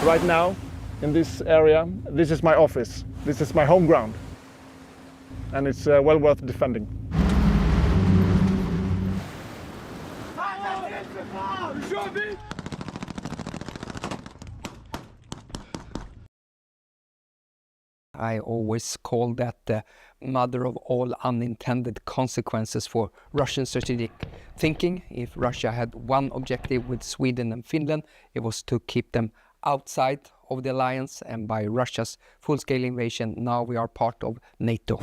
right now in this area. This is my office. This is my home ground. And it's well worth defending. I always call that the mother of all unintended consequences for Russian strategic thinking. If Russia had one objective with Sweden and Finland, it was to keep them outside of the alliance, and by Russia's full-scale invasion, now we are part of NATO.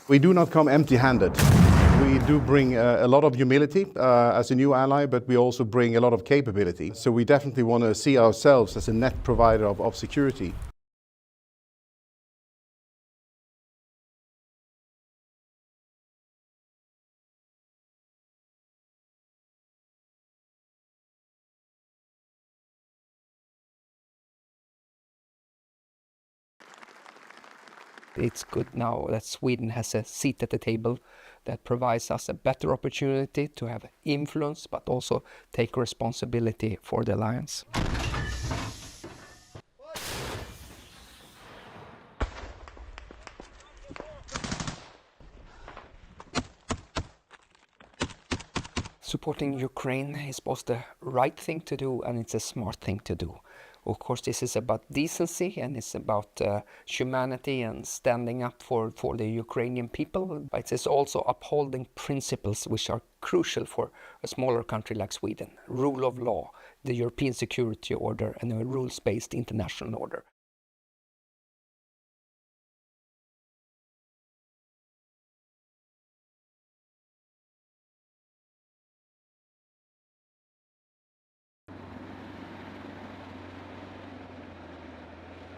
We do not come empty-handed. We do bring a lot of humility as a new ally, but we also bring a lot of capability. So we definitely want to see ourselves as a net provider of security. It's good now that Sweden has a seat at the table that provides us a better opportunity to have influence, but also take responsibility for the alliance. Supporting Ukraine is both the right thing to do and it's a smart thing to do. Of course, this is about decency and it's about humanity and standing up for the Ukrainian people. But it's also upholding principles which are crucial for a smaller country like Sweden. Rule of law, the European security order and a rules-based international order.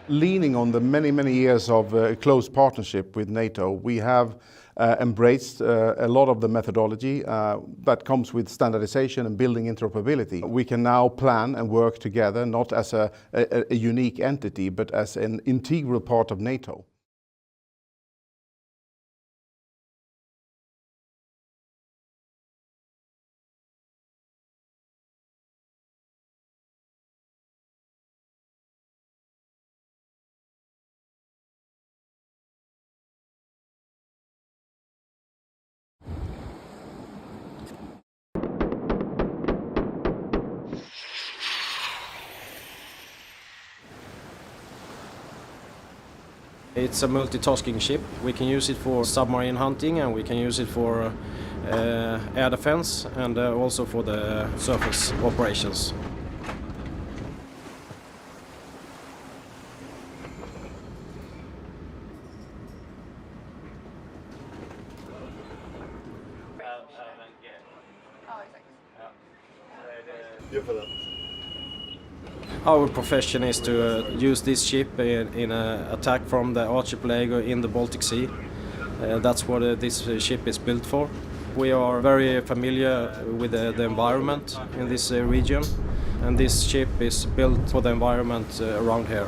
Leaning on the many years of close partnership with NATO, we have embraced a lot of the methodology that comes with standardization and building interoperability. We can now plan and work together, not as a unique entity, but as an integral part of NATO. It's a multitasking ship. We can use it for submarine hunting and we can use it for air defense and also for the surface operations. Our profession is to use this ship in an attack from the archipelago in the Baltic Sea. That's what this ship is built for. We are very familiar with the environment in this region, and this ship is built for the environment around here.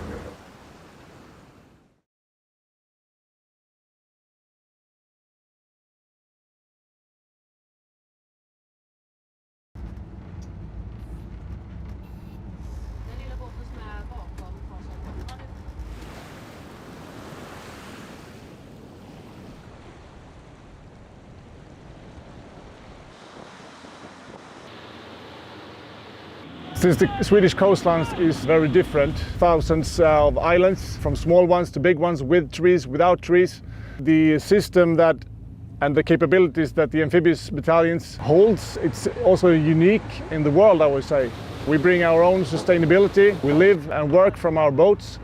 Since the Swedish coastline is very different, thousands of islands, from small ones to big ones, with trees, without trees, the system that and the capabilities that the amphibious battalions holds, it's also unique in the world, I would say. We bring our own sustainability. We live and work from our boats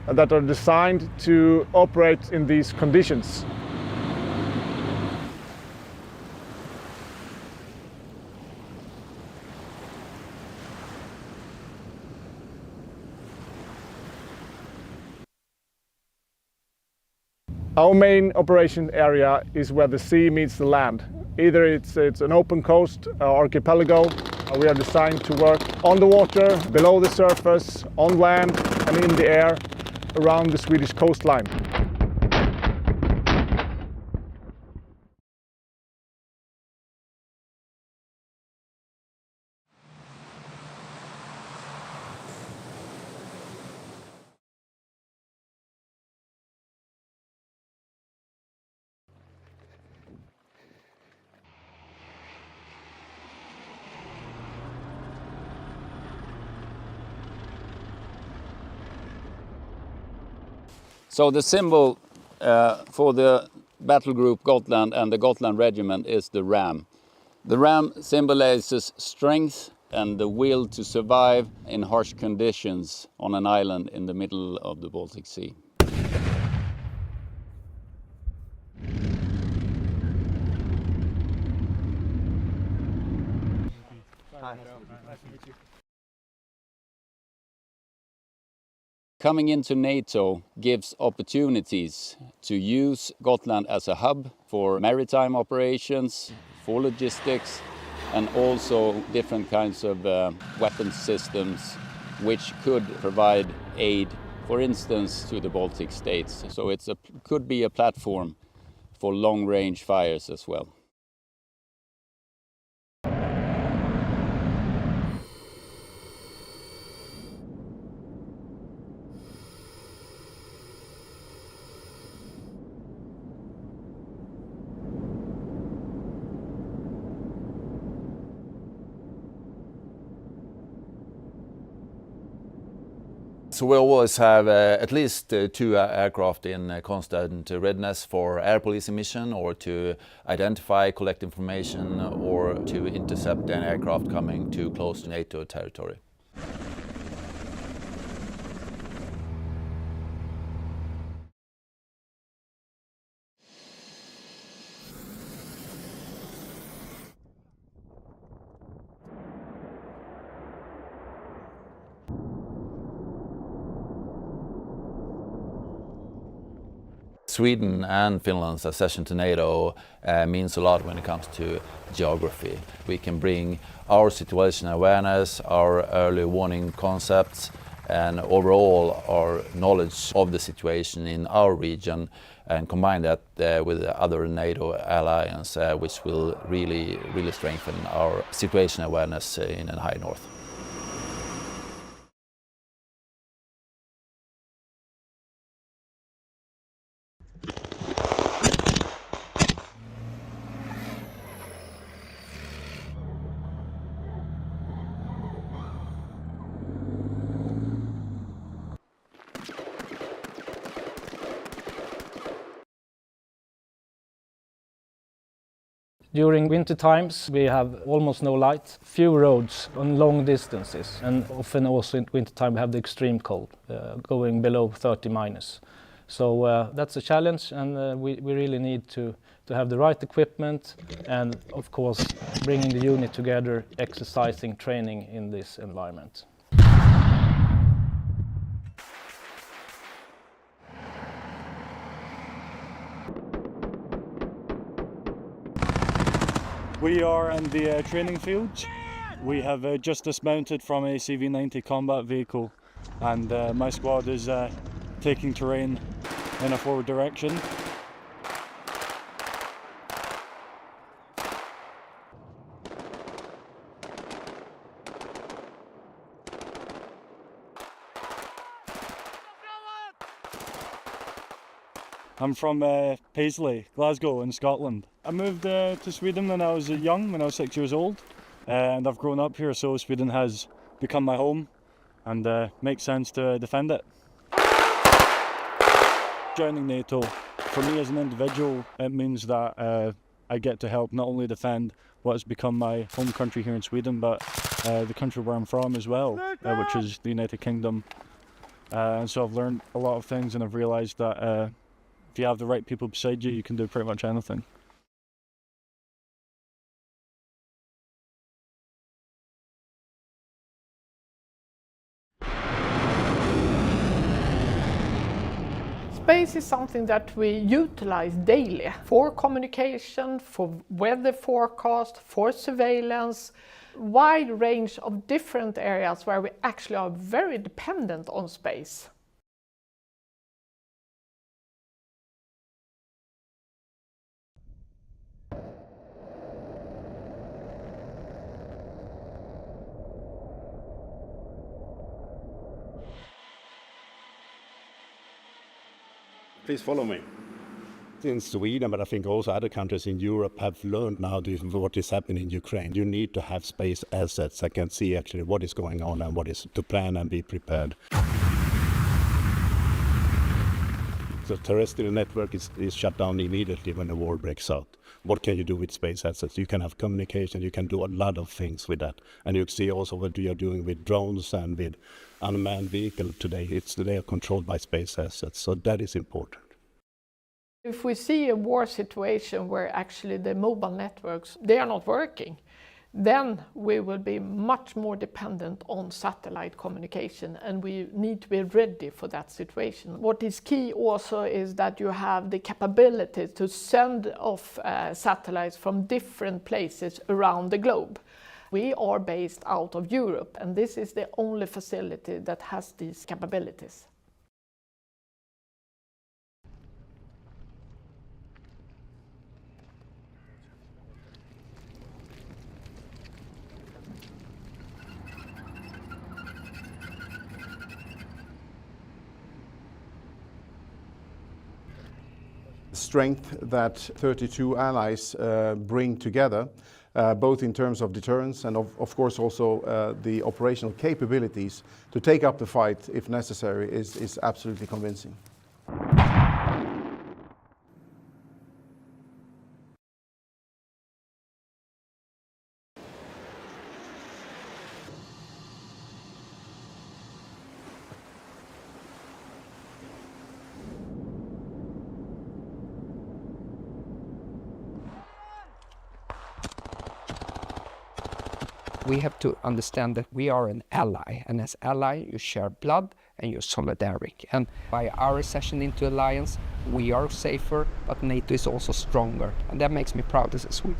that are designed to operate in these conditions. Our main operation area is where the sea meets the land. Either it's an open coast or archipelago. We are designed to work on the water, below the surface, on land and in the air around the Swedish coastline. So the symbol for the battle group Gotland and the Gotland regiment is the ram. The ram symbolizes strength and the will to survive in harsh conditions on an island in the middle of the Baltic Sea. Coming into NATO gives opportunities to use Gotland as a hub for maritime operations, for logistics, and also different kinds of weapons systems which could provide aid, for instance, to the Baltic states. So it could be a platform for long-range fires as well. So we always have at least two aircraft in constant readiness for air policing mission, or to identify, collect information, or to intercept an aircraft coming too close to NATO territory. Sweden and Finland's accession to NATO means a lot when it comes to geography. We can bring our situational awareness, our early warning concepts, and overall our knowledge of the situation in our region, and combine that with the other NATO alliance, which will really strengthen our situational awareness in the high north. During winter times we have almost no light, few roads on long distances, and often also in winter time we have the extreme cold, going below 30 minus. So that's a challenge, and we really need to have the right equipment, and of course bringing the unit together, exercising, training in this environment. We are in the training field. We have just dismounted from a CV-90 combat vehicle, and my squad is taking terrain in a forward direction. I'm from Paisley, Glasgow in Scotland. I moved to Sweden when I was young, when I was 6 years old, and I've grown up here, so Sweden has become my home, and makes sense to defend it. Joining NATO, for me as an individual, it means that I get to help not only defend what has become my home country here in Sweden, but the country where I'm from as well, which is the United Kingdom. And so I've learned a lot of things, and I've realised that if you have the right people beside you, you can do pretty much anything. Space is something that we utilize daily for communication, for weather forecast, for surveillance, wide range of different areas where we actually are very dependent on space. Please follow me. In Sweden, but I think also other countries in Europe have learned now what is happening in Ukraine. You need to have space assets that can see actually what is going on and what is to plan and be prepared. The terrestrial network is shut down immediately when a war breaks out. What can you do with space assets? You can have communication, you can do a lot of things with that. And you see also what we are doing with drones and with unmanned vehicles today. They are controlled by space assets, so that is important. If we see a war situation where actually the mobile networks, they are not working, then we will be much more dependent on satellite communication, and we need to be ready for that situation. What is key also is that you have the capability to send off satellites from different places around the globe. We are based out of Europe, and this is the only facility that has these capabilities. Strength that 32 allies bring together, both in terms of deterrence and of course also the operational capabilities to take up the fight if necessary is absolutely convincing. We have to understand that we are an ally, and as ally you share blood and you're solidaric. And by our accession into alliance, we are safer, but NATO is also stronger, and that makes me proud as a Swede.